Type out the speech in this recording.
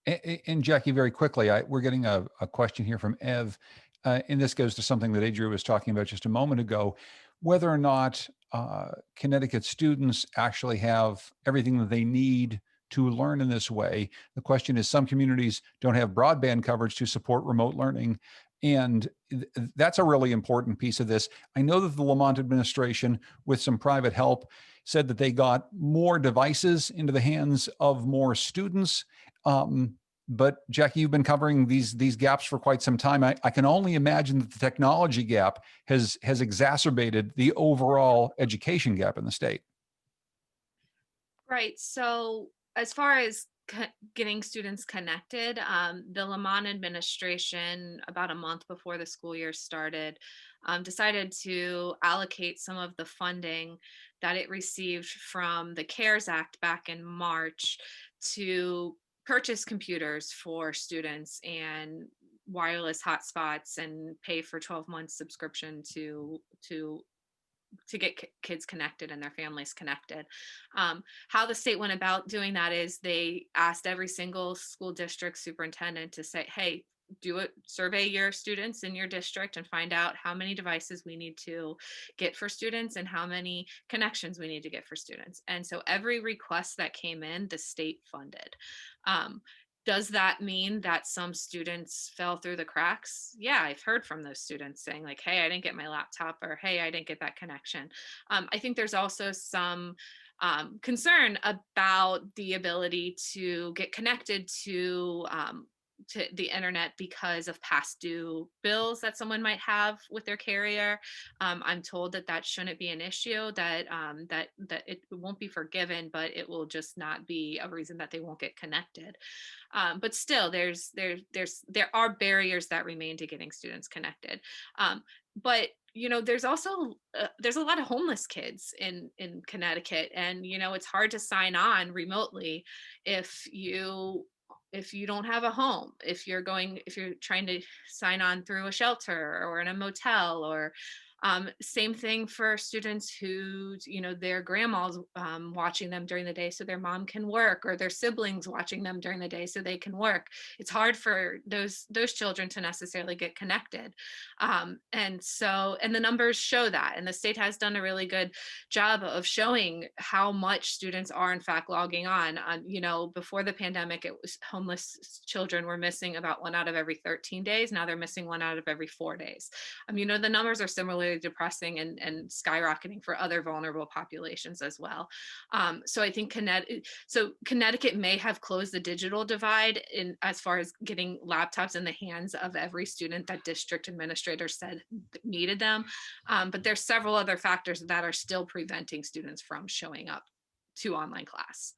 And Jackie, very quickly, we're getting a question here from Ev, and this goes to something that Adria was talking about just a moment ago, whether or not Connecticut students actually have everything that they need to learn in this way. The question is, some communities don't have broadband coverage to support remote learning. And that's a really important piece of this. I know that the Lamont administration, with some private help, said that they got more devices into the hands of more students. But Jackie, you've been covering these gaps for quite some time. I can only imagine that the technology gap has exacerbated the overall education gap in the state. Right. So, as far as getting students connected, the Lamont administration, about a month before the school year started, decided to allocate some of the funding that it received from the CARES Act back in March to purchase computers for students and wireless hotspots and pay for 12 months subscription to get kids connected and their families connected. How the state went about doing that is they asked every single school district superintendent to say, hey, do it, survey your students in your district and find out how many devices we need to get for students and how many connections we need to get for students. And so every request that came in, the state funded. Um, does that mean that some students fell through the cracks? Yeah, I've heard from those students saying, like, hey, I didn't get my laptop, or hey, I didn't get that connection. I think there's also some concern about the ability to get connected to the internet because of past due bills that someone might have with their carrier. I'm told that that shouldn't be an issue, that it won't be forgiven, but it will just not be a reason that they won't get connected. But still, there are barriers that remain to getting students connected. But there's also there's a lot of homeless kids in Connecticut, and it's hard to sign on remotely if you don't have a home, if you're trying to sign on through a shelter or in a motel, or same thing for students who their grandma's watching them during the day so their mom can work, or their siblings watching them during the day so they can work. It's hard for those children to necessarily get connected. And the numbers show that, and the state has done a really good job of showing how much students are in fact logging on. Before the pandemic, it was homeless children were missing about 1 out of every 13 days. Now they're missing 1 out of every 4 days. The numbers are similarly depressing and skyrocketing for other vulnerable populations as well. So I think Connecticut may have closed the digital divide in as far as getting laptops in the hands of every student that district administrators said needed them. But there's several other factors that are still preventing students from showing up to online class.